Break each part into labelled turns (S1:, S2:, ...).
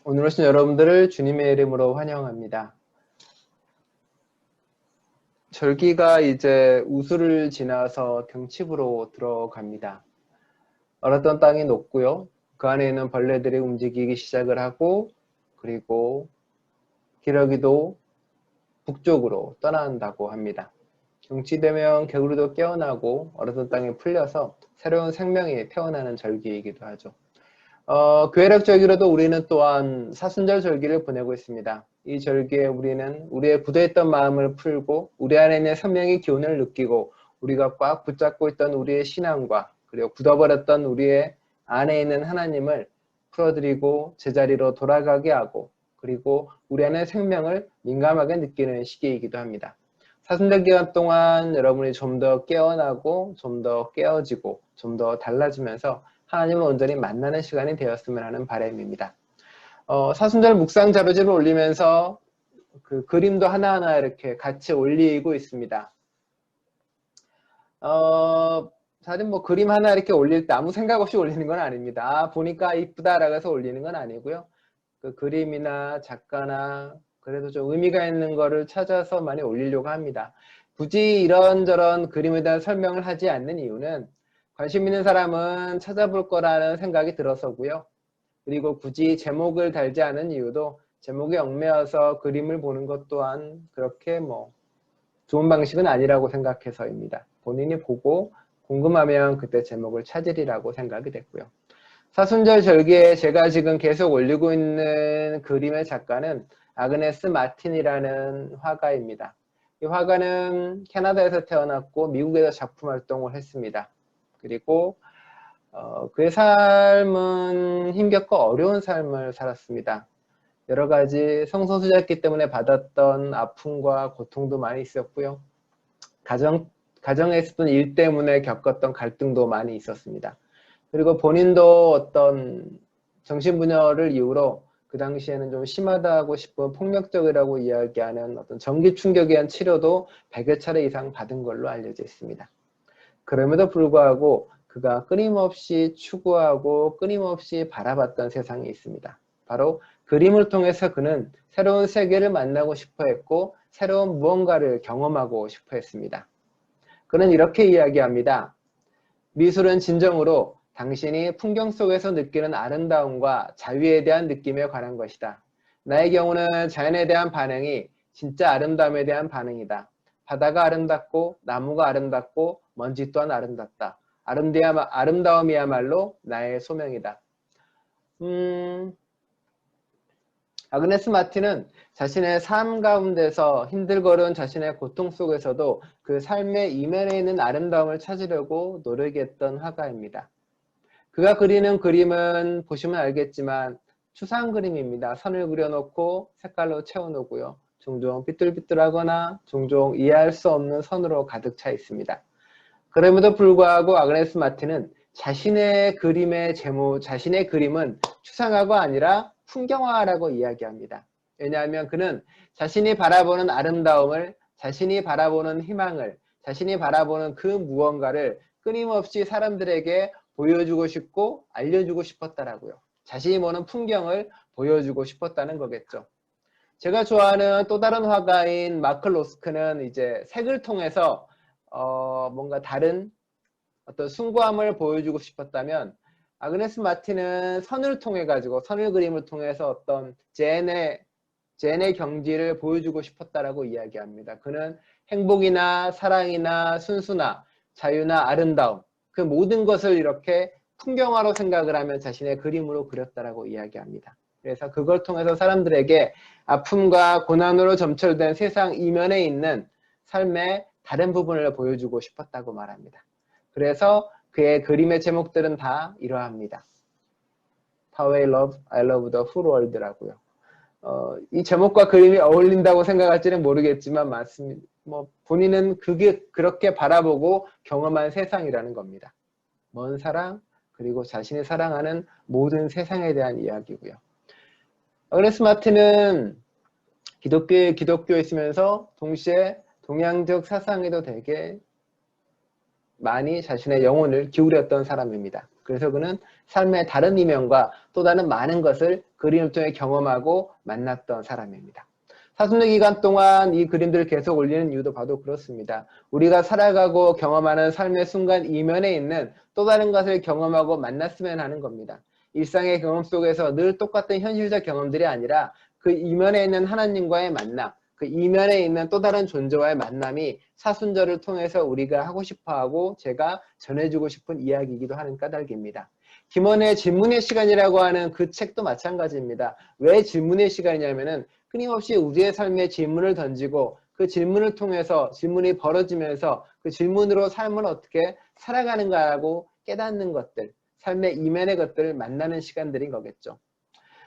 S1: 오늘 오신 여러분들을 주님의 이름으로 환영합니다. 절기가 이제 우수를 지나서 경칩으로 들어갑니다. 얼었던 땅이 녹고요. 그 안에 있는 벌레들이 움직이기 시작을 하고, 그리고 기러기도 북쪽으로 떠난다고 합니다. 경치되면 개구리도 깨어나고 얼었던 땅이 풀려서 새로운 생명이 태어나는 절기이기도 하죠. 교회력 절기로도 우리는 또한 사순절 절기를 보내고 있습니다. 이 절기에 우리는 우리의 굳어있던 마음을 풀고 우리 안에 있는 생명의 기운을 느끼고 우리가 꽉 붙잡고 있던 우리의 신앙과 그리고 굳어버렸던 우리의 안에 있는 하나님을 풀어드리고 제자리로 돌아가게 하고 그리고 우리 안의 생명을 민감하게 느끼는 시기이기도 합니다. 사순절 기간 동안 여러분이 좀 더 깨어나고 좀 더 깨어지고 좀 더 달라지면서 하나님을 온전히 만나는 시간이 되었으면 하는 바람입니다. 사순절 묵상 자료집을 올리면서 그 그림도 하나하나 이렇게 같이 올리고 있습니다. 사실 뭐 그림 하나 이렇게 올릴 때 아무 생각 없이 올리는 건 아닙니다. 보니까 이쁘다라고 해서 올리는 건 아니고요. 그 그림이나 작가나 그래도 좀 의미가 있는 거를 찾아서 많이 올리려고 합니다. 굳이 이런저런 그림에 대한 설명을 하지 않는 이유는 관심 있는 사람은 찾아볼 거라는 생각이 들어서고요. 그리고 굳이 제목을 달지 않은 이유도 제목에 얽매여서 그림을 보는 것 또한 그렇게 뭐 좋은 방식은 아니라고 생각해서입니다. 본인이 보고 궁금하면 그때 제목을 찾으리라고 생각이 됐고요. 사순절 절기에 제가 지금 계속 올리고 있는 그림의 작가는 아그네스 마틴이라는 화가입니다. 이 화가는 캐나다에서 태어났고 미국에서 작품 활동을 했습니다. 그리고 그의 삶은 힘겹고 어려운 삶을 살았습니다. 여러 가지 성소수자였기 때문에 받았던 아픔과 고통도 많이 있었고요. 가정에 있었던 일 때문에 겪었던 갈등도 많이 있었습니다. 그리고 본인도 어떤 정신분열을 이유로 그 당시에는 좀 심하다고 싶은 폭력적이라고 이야기하는 어떤 전기 충격에 의한 치료도 100여 차례 이상 받은 걸로 알려져 있습니다. 그럼에도 불구하고 그가 끊임없이 추구하고 끊임없이 바라봤던 세상이 있습니다. 바로 그림을 통해서 그는 새로운 세계를 만나고 싶어 했고 새로운 무언가를 경험하고 싶어 했습니다. 그는 이렇게 이야기합니다. 미술은 진정으로 당신이 풍경 속에서 느끼는 아름다움과 자유에 대한 느낌에 관한 것이다. 나의 경우는 자연에 대한 반응이 진짜 아름다움에 대한 반응이다. 바다가 아름답고 나무가 아름답고 먼지 또한 아름답다. 아름다움이야말로 나의 소명이다. 아그네스 마틴은 자신의 삶 가운데서 힘들거려온 자신의 고통 속에서도 그 삶의 이면에 있는 아름다움을 찾으려고 노력했던 화가입니다. 그가 그리는 그림은 보시면 알겠지만 추상 그림입니다. 선을 그려놓고 색깔로 채워놓고요. 종종 삐뚤삐뚤하거나 종종 이해할 수 없는 선으로 가득 차 있습니다. 그럼에도 불구하고 아그네스 마틴은 자신의 그림의 제목, 자신의 그림은 추상화가 아니라 풍경화라고 이야기합니다. 왜냐하면 그는 자신이 바라보는 아름다움을, 자신이 바라보는 희망을, 자신이 바라보는 그 무언가를 끊임없이 사람들에게 보여주고 싶고 알려주고 싶었다라고요. 자신이 보는 풍경을 보여주고 싶었다는 거겠죠. 제가 좋아하는 또 다른 화가인 마크 로스크는 이제 색을 통해서 뭔가 다른 어떤 숭고함을 보여주고 싶었다면 아그네스 마틴은 선을 통해 가지고 선을 그림을 통해서 어떤 젠의 경지를 보여주고 싶었다라고 이야기합니다. 그는 행복이나 사랑이나 순수나 자유나 아름다움 그 모든 것을 이렇게 풍경화로 생각을 하면 자신의 그림으로 그렸다라고 이야기합니다. 그래서 그걸 통해서 사람들에게 아픔과 고난으로 점철된 세상 이면에 있는 삶의 다른 부분을 보여주고 싶었다고 말합니다. 그래서 그의 그림의 제목들은 다 이러합니다. How I love the whole world라고요. 이 제목과 그림이 어울린다고 생각할지는 모르겠지만 맞습니다. 뭐 본인은 그게 그렇게 바라보고 경험한 세상이라는 겁니다. 먼 사랑 그리고 자신이 사랑하는 모든 세상에 대한 이야기고요. 아그네스 마틴은 기독교에 있으면서 동시에 동양적 사상에도 되게 많이 자신의 영혼을 기울였던 사람입니다. 그래서 그는 삶의 다른 이면과 또 다른 많은 것을 그림을 통해 경험하고 만났던 사람입니다. 사순절 기간 동안 이 그림들을 계속 올리는 이유도 바로 그렇습니다. 우리가 살아가고 경험하는 삶의 순간 이면에 있는 또 다른 것을 경험하고 만났으면 하는 겁니다. 일상의 경험 속에서 늘 똑같은 현실적 경험들이 아니라 그 이면에 있는 하나님과의 만남, 그 이면에 있는 또 다른 존재와의 만남이 사순절을 통해서 우리가 하고 싶어하고 제가 전해주고 싶은 이야기이기도 하는 까닭입니다. 김원의 질문의 시간이라고 하는 그 책도 마찬가지입니다. 왜 질문의 시간이냐면은 끊임없이 우리의 삶에 질문을 던지고 그 질문을 통해서 질문이 벌어지면서 그 질문으로 삶을 어떻게 살아가는가라고 깨닫는 것들, 삶의 이면의 것들을 만나는 시간들인 거겠죠.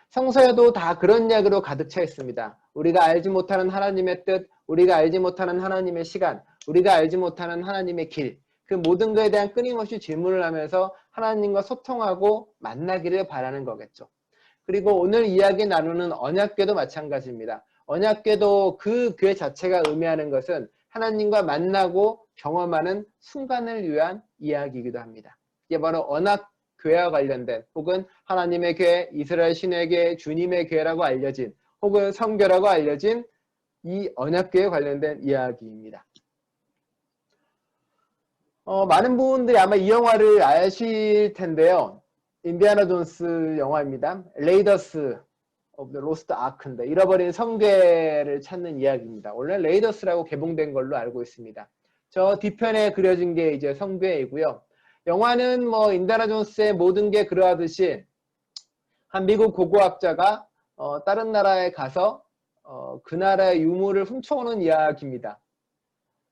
S1: 성서에도 다 그런 이야기로 가득 차 있습니다. 우리가 알지 못하는 하나님의 뜻, 우리가 알지 못하는 하나님의 시간, 우리가 알지 못하는 하나님의 길, 그 모든 것에 대한 끊임없이 질문을 하면서 하나님과 소통하고 만나기를 바라는 거겠죠. 그리고 오늘 이야기 나누는 언약궤도 마찬가지입니다. 언약궤도 그 궤 자체가 의미하는 것은 하나님과 만나고 경험하는 순간을 위한 이야기이기도 합니다. 이게 바로 언약궤와 관련된 혹은 하나님의 궤, 이스라엘 신의 궤, 주님의 궤라고 알려진 혹은 성궤라고 알려진 이 언약궤에 관련된 이야기입니다. 많은 분들이 아마 이 영화를 아실 텐데요. 인디아나 존스 영화입니다. 레이더스 오브 더 로스트 아크인데 잃어버린 성궤를 찾는 이야기입니다. 원래 레이더스라고 개봉된 걸로 알고 있습니다. 저 뒤편에 그려진 게 이제 성궤이고요. 영화는 뭐 인디아나 존스의 모든 게 그러하듯이 한 미국 고고학자가 다른 나라에 가서 그 나라의 유물을 훔쳐오는 이야기입니다.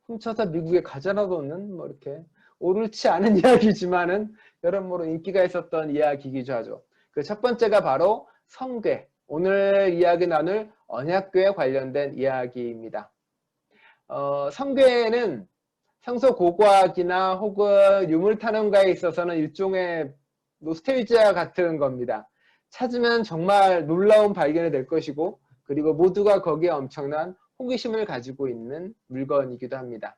S1: 훔쳐서 미국에 가져다 놓는 뭐 이렇게 옳지 않은 이야기지만은 여러모로 인기가 있었던 이야기이기도 하죠. 그 첫 번째가 바로 성궤, 오늘 이야기 나눌 언약궤에 관련된 이야기입니다. 성궤는 성서 고고학이나 혹은 유물탐험가에 있어서는 일종의 노스텔지아 같은 겁니다. 찾으면 정말 놀라운 발견이 될 것이고 그리고 모두가 거기에 엄청난 호기심을 가지고 있는 물건이기도 합니다.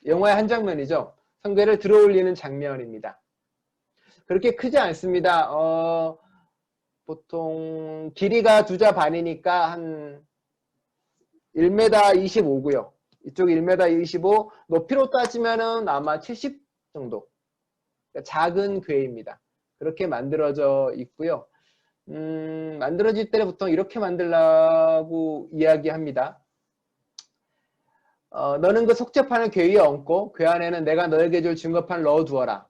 S1: 영화의 한 장면이죠. 성궤를 들어올리는 장면입니다. 그렇게 크지 않습니다. 보통 길이가 2자 반이니까 한 1m 25고요. 이쪽 1m 25, 높이로 따지면은 아마 70 정도. 그러니까 작은 궤입니다. 그렇게 만들어져 있고요. 만들어질 때는 보통 이렇게 만들라고 이야기합니다. 너는 그 속죄판을 궤 위에 얹고 궤 안에는 내가 너에게 줄 증거판을 넣어두어라.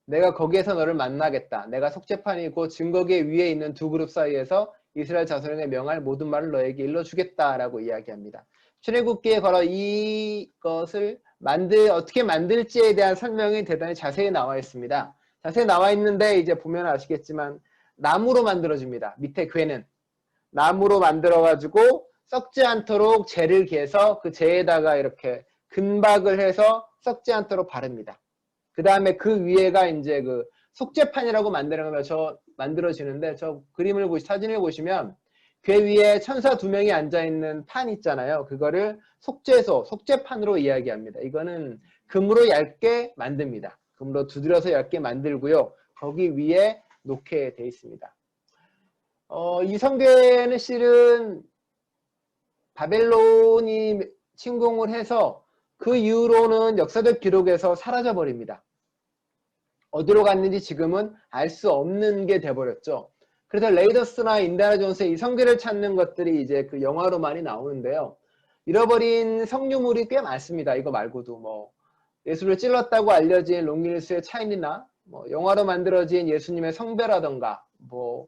S1: 내가 거기에서 너를 만나겠다. 내가 속죄판이고 증거궤 위에 있는 두 그룹 사이에서 이스라엘 자손에게 명할 모든 말을 너에게 일러주겠다라고 이야기합니다. 출애굽기에 걸어 이것을 어떻게 만들지에 대한 설명이 대단히 자세히 나와 있습니다. 자세히 나와 있는데 이제 보면 아시겠지만 나무로 만들어집니다. 밑에 궤는 나무로 만들어가지고 썩지 않도록 재를 개서 그 재에다가 이렇게 금박을 해서 썩지 않도록 바릅니다. 그 다음에 그 위에가 이제 그 속죄판이라고 만들어지는데 저 사진을 보시면 궤 위에 천사 2명이 앉아있는 판 있잖아요. 그거를 속죄판으로 이야기합니다. 이거는 금으로 얇게 만듭니다. 금으로 두드려서 얇게 만들고요. 거기 위에 놓게 돼 있습니다. 이 성궤는 실은 바벨론이 침공을 해서 그 이후로는 역사적 기록에서 사라져 버립니다. 어디로 갔는지 지금은 알 수 없는 게 돼버렸죠. 그래서 레이더스나 인디아나 존스의 이 성궤를 찾는 것들이 이제 그 영화로 많이 나오는데요. 잃어버린 성유물이 꽤 많습니다. 이거 말고도 뭐 예수를 찔렀다고 알려진 롱길스의 차인이나 뭐 영화로 만들어진 예수님의 성배라던가 뭐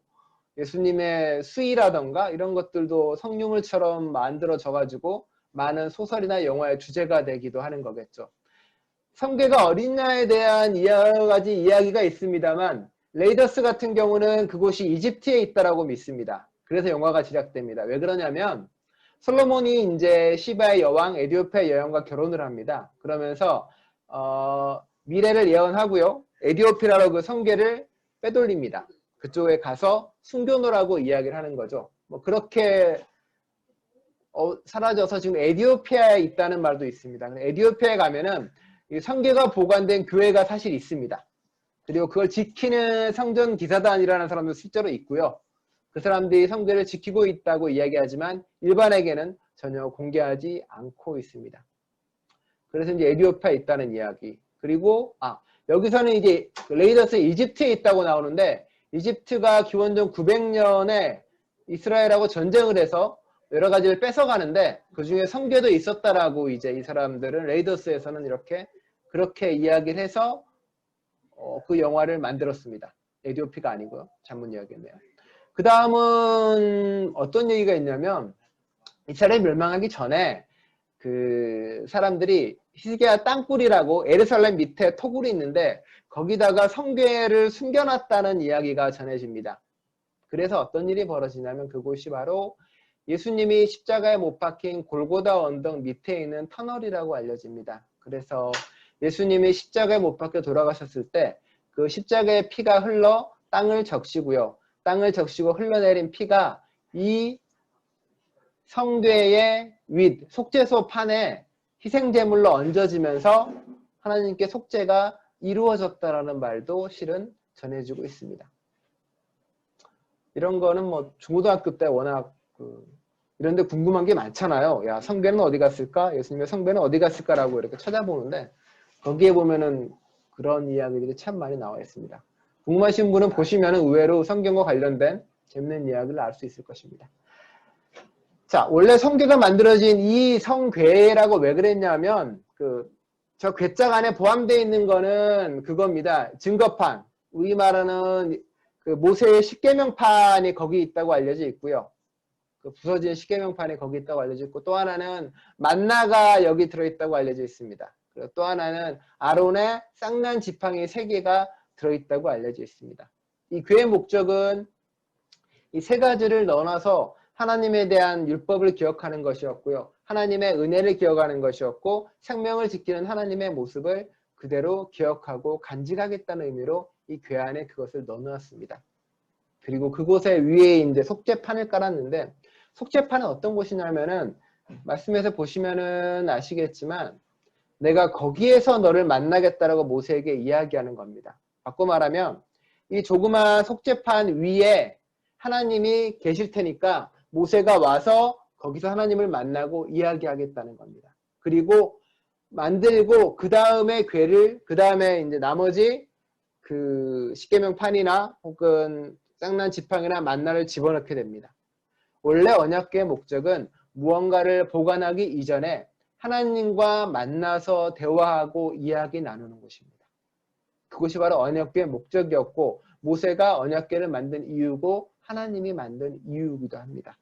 S1: 예수님의 수의라던가 이런 것들도 성유물처럼 만들어져 가지고 많은 소설이나 영화의 주제가 되기도 하는 거겠죠. 성궤가 어딨냐에 대한 여러 가지 이야기가 있습니다만 레이더스 같은 경우는 그곳이 이집트에 있다라고 믿습니다. 그래서 영화가 제작됩니다. 왜 그러냐면 솔로몬이 이제 시바의 여왕 에디오피아 여왕과 결혼을 합니다. 그러면서 미래를 예언하고요. 에디오피아로 그 성궤를 빼돌립니다. 그쪽에 가서 숨겨놓으라고 이야기를 하는 거죠. 뭐 그렇게 사라져서 지금 에디오피아에 있다는 말도 있습니다. 에디오피아에 가면은 이 성궤가 보관된 교회가 사실 있습니다. 그리고 그걸 지키는 성전 기사단이라는 사람도 실제로 있고요. 그 사람들이 성전을 지키고 있다고 이야기하지만 일반에게는 전혀 공개하지 않고 있습니다. 그래서 이제 에티오피아에 있다는 이야기. 그리고 여기서는 이제 레이더스 이집트에 있다고 나오는데, 이집트가 기원전 900년에 이스라엘하고 전쟁을 해서 여러 가지를 뺏어가는데 그 중에 성궤도 있었다라고 이제 이 사람들은 레이더스에서는 그렇게 이야기를 해서 그 영화를 만들었습니다. 에티오피아가 아니고요. 잘못 이야기했네요. 그 다음은 어떤 얘기가 있냐면, 이스라엘 멸망하기 전에 그 사람들이 히스기야 땅굴이라고 예루살렘 밑에 토굴이 있는데 거기다가 성궤를 숨겨놨다는 이야기가 전해집니다. 그래서 어떤 일이 벌어지냐면 그곳이 바로 예수님이 십자가에 못 박힌 골고다 언덕 밑에 있는 터널이라고 알려집니다. 그래서 예수님이 십자가에 못 박혀 돌아가셨을 때 그 십자가의 피가 흘러 땅을 적시고요. 땅을 적시고 흘러내린 피가 이 성궤의 윗 속죄소 판에 희생제물로 얹어지면서 하나님께 속죄가 이루어졌다라는 말도 실은 전해지고 있습니다. 이런 거는 뭐 중고등학교 때 워낙 이런데 궁금한 게 많잖아요. 야, 성궤는 어디 갔을까? 예수님의 성궤는 어디 갔을까라고 이렇게 찾아보는데 거기에 보면은 그런 이야기들이 참 많이 나와 있습니다. 궁금하신 분은 보시면 의외로 성경과 관련된 재밌는 이야기를 알 수 있을 것입니다. 자, 원래 성궤가 만들어진 이 성궤라고 왜 그랬냐면 저 궤짝 안에 포함되어 있는 거는 그겁니다. 증거판, 우리 말하는 그 모세의 십계명판이 거기 있다고 알려져 있고요. 그 부서진 십계명판이 거기 있다고 알려져 있고, 또 하나는 만나가 여기 들어있다고 알려져 있습니다. 그리고 또 하나는 아론의 쌍난 지팡이 3개가 들어있다고 알려져 있습니다. 이 궤의 목적은 이 3가지를 넣어놔서 하나님에 대한 율법을 기억하는 것이었고요. 하나님의 은혜를 기억하는 것이었고, 생명을 지키는 하나님의 모습을 그대로 기억하고 간직하겠다는 의미로 이 궤 안에 그것을 넣어놨습니다. 그리고 그곳에 위에 이제 속죄판을 깔았는데, 속죄판은 어떤 곳이냐면은 말씀에서 보시면은 아시겠지만 내가 거기에서 너를 만나겠다라고 모세에게 이야기하는 겁니다. 바꿔 말하면 이 조그마한 속죄판 위에 하나님이 계실 테니까 모세가 와서 거기서 하나님을 만나고 이야기하겠다는 겁니다. 그리고 만들고 그 다음에 궤를 그 다음에 이제 나머지 그 십계명판이나 혹은 쌍난 지팡이나 만나를 집어넣게 됩니다. 원래 언약궤의 목적은 무언가를 보관하기 이전에 하나님과 만나서 대화하고 이야기 나누는 곳입니다. 그것이 바로 언약궤의 목적이었고 모세가 언약궤를 만든 이유고 하나님이 만든 이유이기도 합니다.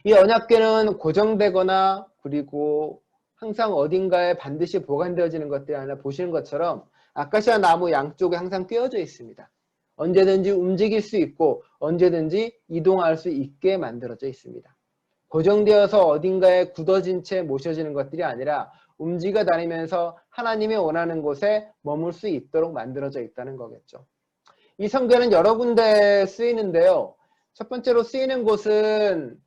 S1: 이 언약궤는 고정되거나 그리고 항상 어딘가에 반드시 보관되어지는 것들이 아니라 보시는 것처럼 아카시아 나무 양쪽에 항상 꿰어져 있습니다. 언제든지 움직일 수 있고 언제든지 이동할 수 있게 만들어져 있습니다. 고정되어서 어딘가에 굳어진 채 모셔지는 것들이 아니라 움직여 다니면서 하나님이 원하는 곳에 머물 수 있도록 만들어져 있다는 거겠죠. 이 성궤는 여러 군데 쓰이는데요. 첫 번째로 쓰이는 곳은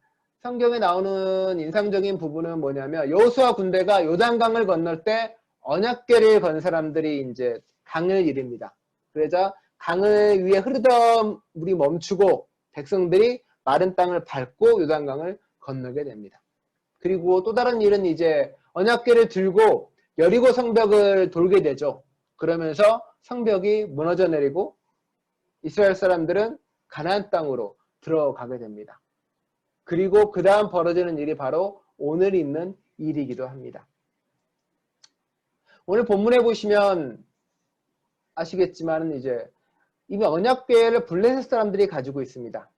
S1: 성경에 나오는 인상적인 부분은 뭐냐면 여호수아 군대가 요단강을 건널 때 언약궤를 건 사람들이 이제 강을 이릅니다. 그래서 강을 위에 흐르던 물이 멈추고 백성들이 마른 땅을 밟고 요단강을 건너게 됩니다. 그리고 또 다른 일은 이제 언약궤를 들고 여리고 성벽을 돌게 되죠. 그러면서 성벽이 무너져 내리고 이스라엘 사람들은 가나안 땅으로 들어가게 됩니다. 그리고 그 다음 벌어지는 일이 바로 오늘 있는 일이기도 합니다. 오늘 본문에 보시면 아시겠지만 이제 이미 언약궤를 블레셋 사람들이 가지고 있습니다.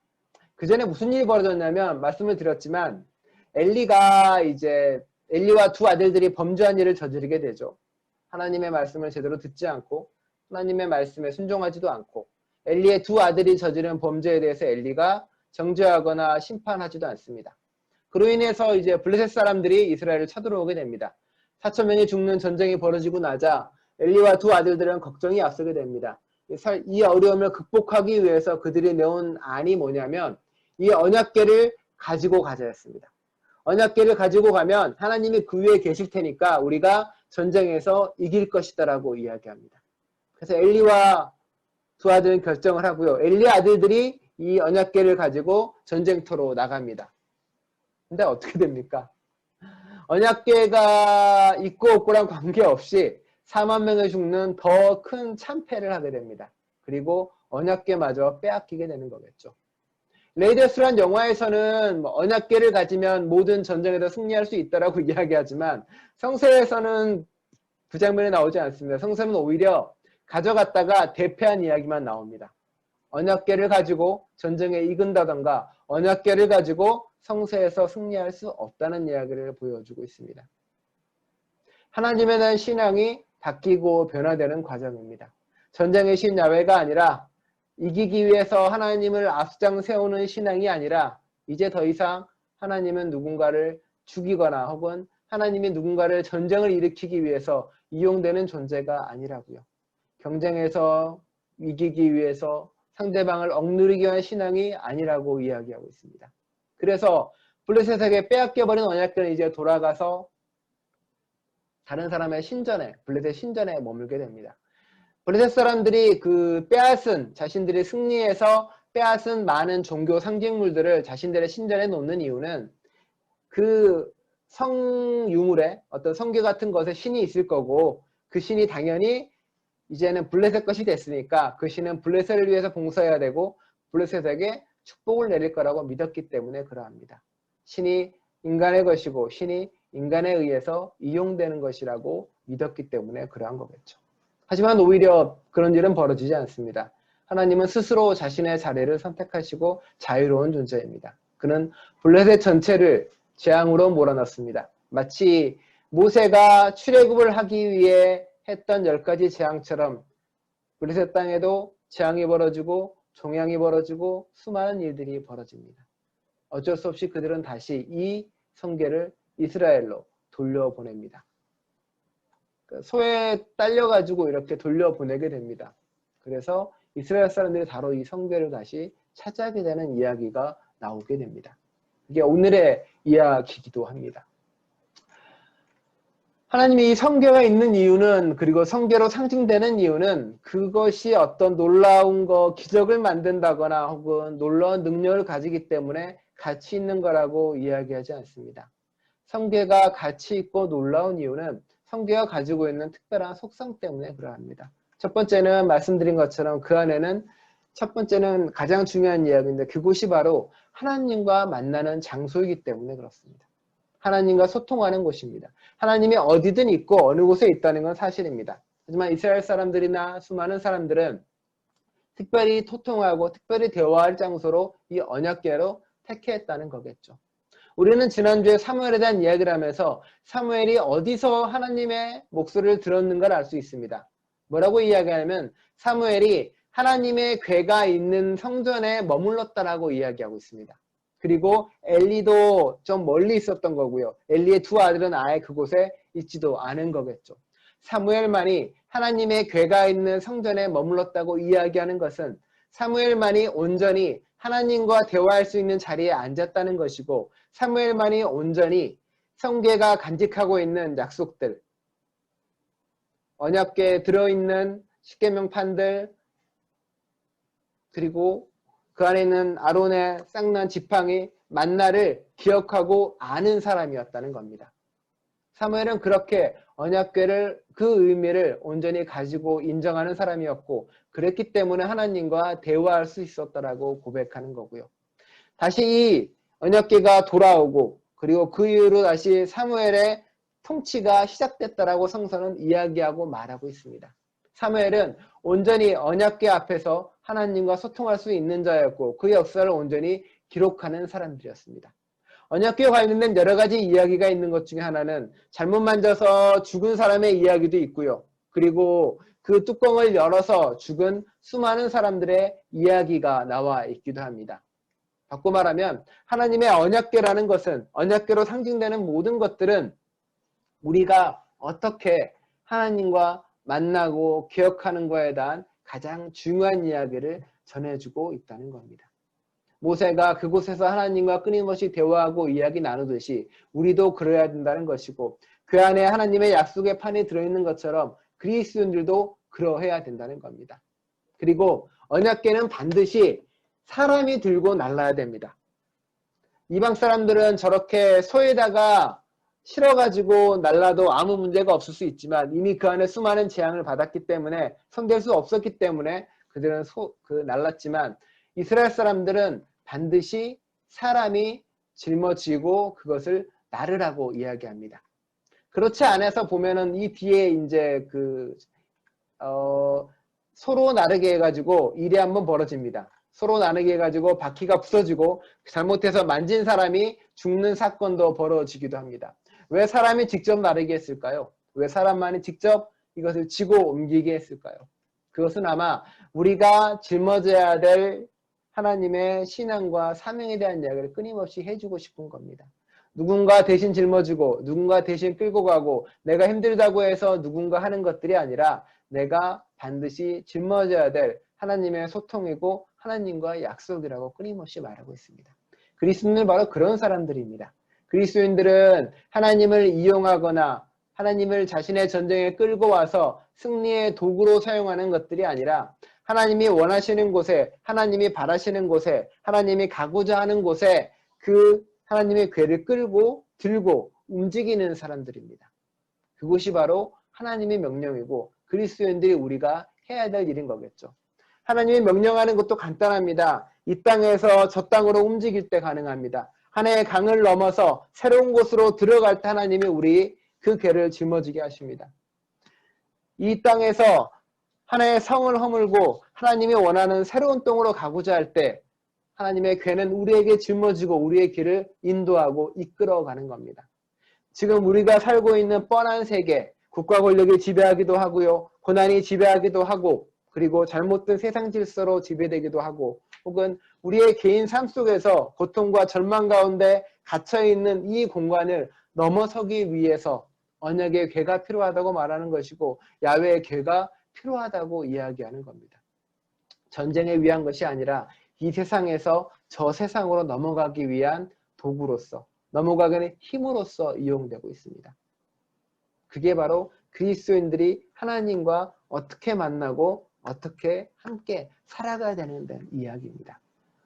S1: 그 전에 무슨 일이 벌어졌냐면 말씀을 드렸지만 엘리가 이제 엘리와 두 아들들이 범죄한 일을 저지르게 되죠. 하나님의 말씀을 제대로 듣지 않고 하나님의 말씀에 순종하지도 않고 엘리의 두 아들이 저지른 범죄에 대해서 엘리가 정죄하거나 심판하지도 않습니다. 그로 인해서 이제 블레셋 사람들이 이스라엘을 쳐들어오게 됩니다. 4,000명이 죽는 전쟁이 벌어지고 나자 엘리와 두 아들들은 걱정이 앞서게 됩니다. 이 어려움을 극복하기 위해서 그들이 내온 안이 뭐냐면 이 언약궤를 가지고 가자 했습니다. 언약궤를 가지고 가면 하나님이 그 위에 계실 테니까 우리가 전쟁에서 이길 것이다 라고 이야기합니다. 그래서 엘리와 두 아들은 결정을 하고요. 엘리 아들들이 이 언약궤를 가지고 전쟁터로 나갑니다. 근데 어떻게 됩니까? 언약궤가 있고 없고랑 관계없이 4만 명이 죽는 더 큰 참패를 하게 됩니다. 그리고 언약궤마저 빼앗기게 되는 거겠죠. 레이더스란 영화에서는 언약궤를 가지면 모든 전쟁에서 승리할 수 있다라고 이야기하지만 성서에서는 그 장면이 나오지 않습니다. 성서는 오히려 가져갔다가 대패한 이야기만 나옵니다. 언약궤를 가지고 전쟁에 이긴다던가 언약궤를 가지고 성서에서 승리할 수 없다는 이야기를 보여주고 있습니다. 하나님에 대한 신앙이 바뀌고 변화되는 과정입니다. 전쟁의 신 야훼가 아니라 이기기 위해서 하나님을 앞장 세우는 신앙이 아니라 이제 더 이상 하나님은 누군가를 죽이거나 혹은 하나님이 누군가를 전쟁을 일으키기 위해서 이용되는 존재가 아니라고요. 경쟁에서 이기기 위해서 상대방을 억누르기 위한 신앙이 아니라고 이야기하고 있습니다. 그래서 블레셋에게 빼앗겨버린 언약궤는 이제 돌아가서 다른 사람의 신전에, 블레셋 신전에 머물게 됩니다. 블레셋 사람들이 그 빼앗은, 자신들이 승리해서 빼앗은 많은 종교 상징물들을 자신들의 신전에 놓는 이유는 그 성유물에 어떤 성교 같은 것에 신이 있을 거고 그 신이 당연히 이제는 블레셋 것이 됐으니까 그 신은 블레셋을 위해서 봉사해야 되고 블레셋에게 축복을 내릴 거라고 믿었기 때문에 그러합니다. 신이 인간의 것이고 신이 인간에 의해서 이용되는 것이라고 믿었기 때문에 그러한 거겠죠. 하지만 오히려 그런 일은 벌어지지 않습니다. 하나님은 스스로 자신의 자리를 선택하시고 자유로운 존재입니다. 그는 블레셋 전체를 재앙으로 몰아넣습니다. 마치 모세가 출애굽을 하기 위해 했던 10가지 재앙처럼 블레셋 땅에도 재앙이 벌어지고 종양이 벌어지고 수많은 일들이 벌어집니다. 어쩔 수 없이 그들은 다시 이 성궤를 이스라엘로 돌려보냅니다. 소에 딸려가지고 이렇게 돌려보내게 됩니다. 그래서 이스라엘 사람들이 바로 이 성궤를 다시 차지하게 되는 이야기가 나오게 됩니다. 이게 오늘의 이야기이기도 합니다. 하나님이 이 성궤가 있는 이유는, 그리고 성궤로 상징되는 이유는 그것이 어떤 놀라운 기적을 만든다거나 혹은 놀라운 능력을 가지기 때문에 가치 있는 거라고 이야기하지 않습니다. 성궤가 가치 있고 놀라운 이유는 성궤가 가지고 있는 특별한 속성 때문에 그러합니다. 첫 번째는 말씀드린 것처럼 그 안에는 첫 번째는 가장 중요한 이야기인데 그곳이 바로 하나님과 만나는 장소이기 때문에 그렇습니다. 하나님과 소통하는 곳입니다. 하나님이 어디든 있고 어느 곳에 있다는 건 사실입니다. 하지만 이스라엘 사람들이나 수많은 사람들은 특별히 소통하고 특별히 대화할 장소로 이 언약궤로 택했다는 거겠죠. 우리는 지난주에 사무엘에 대한 이야기를 하면서 사무엘이 어디서 하나님의 목소리를 들었는가를 알 수 있습니다. 뭐라고 이야기하냐면 사무엘이 하나님의 궤가 있는 성전에 머물렀다라고 이야기하고 있습니다. 그리고 엘리도 좀 멀리 있었던 거고요. 엘리의 두 아들은 아예 그곳에 있지도 않은 거겠죠. 사무엘만이 하나님의 궤가 있는 성전에 머물렀다고 이야기하는 것은 사무엘만이 온전히 하나님과 대화할 수 있는 자리에 앉았다는 것이고 사무엘만이 온전히 성궤가 간직하고 있는 약속들, 언약궤에 들어있는 십계명판들, 그리고 그 안에 있는 아론의 쌍난 지팡이 만나를 기억하고 아는 사람이었다는 겁니다. 사무엘은 그렇게 언약궤를 그 의미를 온전히 가지고 인정하는 사람이었고 그랬기 때문에 하나님과 대화할 수 있었다라고 고백하는 거고요. 다시 이 언약궤가 돌아오고 그리고 그 이후로 다시 사무엘의 통치가 시작됐다라고 성서는 이야기하고 말하고 있습니다. 사무엘은 온전히 언약궤 앞에서 하나님과 소통할 수 있는 자였고 그 역사를 온전히 기록하는 사람들이었습니다. 언약궤와 관련된 여러 가지 이야기가 있는 것 중에 하나는 잘못 만져서 죽은 사람의 이야기도 있고요. 그리고 그 뚜껑을 열어서 죽은 수많은 사람들의 이야기가 나와 있기도 합니다. 바꿔 말하면 하나님의 언약궤라는 것은, 언약궤로 상징되는 모든 것들은 우리가 어떻게 하나님과 만나고 기억하는 것에 대한 가장 중요한 이야기를 전해주고 있다는 겁니다. 모세가 그곳에서 하나님과 끊임없이 대화하고 이야기 나누듯이 우리도 그래야 된다는 것이고 그 안에 하나님의 약속의 판이 들어있는 것처럼 그리스도인들도 그러해야 된다는 겁니다. 그리고 언약궤는 반드시 사람이 들고 날라야 됩니다. 이방 사람들은 저렇게 소에다가 실어가지고 날라도 아무 문제가 없을 수 있지만 이미 그 안에 수많은 재앙을 받았기 때문에 손댈 수 없었기 때문에 그들은 날랐지만 이스라엘 사람들은 반드시 사람이 짊어지고 그것을 나르라고 이야기합니다. 그렇지 않아서 보면은 이 뒤에 이제 서로 나르게 해가지고 일이 한번 벌어집니다. 서로 나누게 해가지고 바퀴가 부서지고 잘못해서 만진 사람이 죽는 사건도 벌어지기도 합니다. 왜 사람이 직접 나르게 했을까요? 왜 사람만이 직접 이것을 지고 옮기게 했을까요? 그것은 아마 우리가 짊어져야 될 하나님의 신앙과 사명에 대한 이야기를 끊임없이 해주고 싶은 겁니다. 누군가 대신 짊어지고 누군가 대신 끌고 가고 내가 힘들다고 해서 누군가 하는 것들이 아니라 내가 반드시 짊어져야 될 하나님의 소통이고 하나님과의 약속이라고 끊임없이 말하고 있습니다. 그리스도인은 바로 그런 사람들입니다. 그리스도인들은 하나님을 이용하거나 하나님을 자신의 전쟁에 끌고 와서 승리의 도구로 사용하는 것들이 아니라 하나님이 원하시는 곳에, 하나님이 바라시는 곳에, 하나님이 가고자 하는 곳에 그 하나님의 궤를 끌고 들고 움직이는 사람들입니다. 그것이 바로 하나님의 명령이고 그리스도인들이 우리가 해야 될 일인 거겠죠. 하나님이 명령하는 것도 간단합니다. 이 땅에서 저 땅으로 움직일 때 가능합니다. 하나의 강을 넘어서 새로운 곳으로 들어갈 때 하나님이 우리 그 궤를 짊어지게 하십니다. 이 땅에서 하나의 성을 허물고 하나님이 원하는 새로운 땅으로 가고자 할 때 하나님의 궤는 우리에게 짊어지고 우리의 길을 인도하고 이끌어가는 겁니다. 지금 우리가 살고 있는 뻔한 세계, 국가 권력이 지배하기도 하고요. 고난이 지배하기도 하고 그리고 잘못된 세상 질서로 지배되기도 하고 혹은 우리의 개인 삶 속에서 고통과 절망 가운데 갇혀있는 이 공간을 넘어서기 위해서 언약의 궤가 필요하다고 말하는 것이고 야훼의 궤가 필요하다고 이야기하는 겁니다. 전쟁에 위한 것이 아니라 이 세상에서 저 세상으로 넘어가기 위한 도구로서 넘어가기는 힘으로써 이용되고 있습니다. 그게 바로 그리스도인들이 하나님과 어떻게 만나고 어떻게 함께 살아가야 되는 이야기입니다.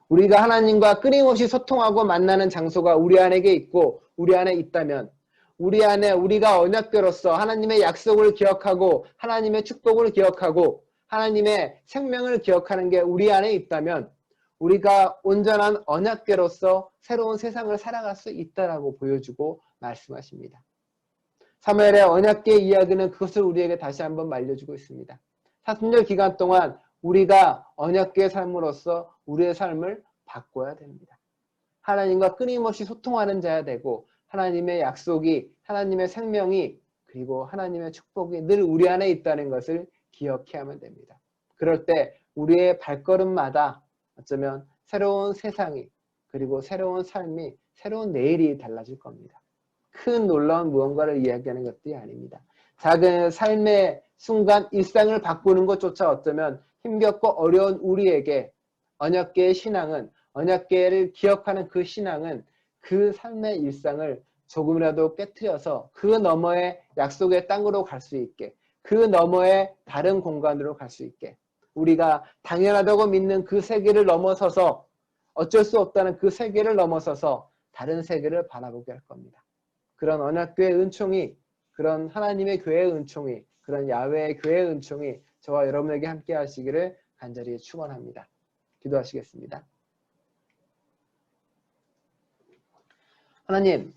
S1: 우리가 하나님과 끊임없이 소통하고 만나는 장소가 우리 안에 있고 우리 안에 있다면 우리 안에 우리가 언약궤로서 하나님의 약속을 기억하고 하나님의 축복을 기억하고 하나님의 생명을 기억하는 게 우리 안에 있다면 우리가 온전한 언약궤로서 새로운 세상을 살아갈 수 있다라고 보여주고 말씀하십니다. 사무엘의 언약궤 이야기는 그것을 우리에게 다시 한번 말려주고 있습니다. 사순절 기간 동안 우리가 언약궤의 삶으로서 우리의 삶을 바꿔야 됩니다. 하나님과 끊임없이 소통하는 자야 되고 하나님의 약속이 하나님의 생명이 그리고 하나님의 축복이 늘 우리 안에 있다는 것을 기억해야 하면 됩니다. 그럴 때 우리의 발걸음마다 어쩌면 새로운 세상이 그리고 새로운 삶이 새로운 내일이 달라질 겁니다. 큰 놀라운 무언가를 이야기하는 것들이 아닙니다. 작은 삶의 순간 일상을 바꾸는 것조차 어쩌면 힘겹고 어려운 우리에게 언약궤의 신앙은 언약궤를 기억하는 그 신앙은 그 삶의 일상을 조금이라도 깨트려서 그 너머의 약속의 땅으로 갈 수 있게 그 너머의 다른 공간으로 갈 수 있게 우리가 당연하다고 믿는 그 세계를 넘어서서 어쩔 수 없다는 그 세계를 넘어서서 다른 세계를 바라보게 할 겁니다. 그런 언약궤의 은총이 그런 하나님의 교회의 은총이 그런 야훼의 교회의 은총이 저와 여러분에게 함께 하시기를 간절히 축원합니다. 기도하시겠습니다. 하나님,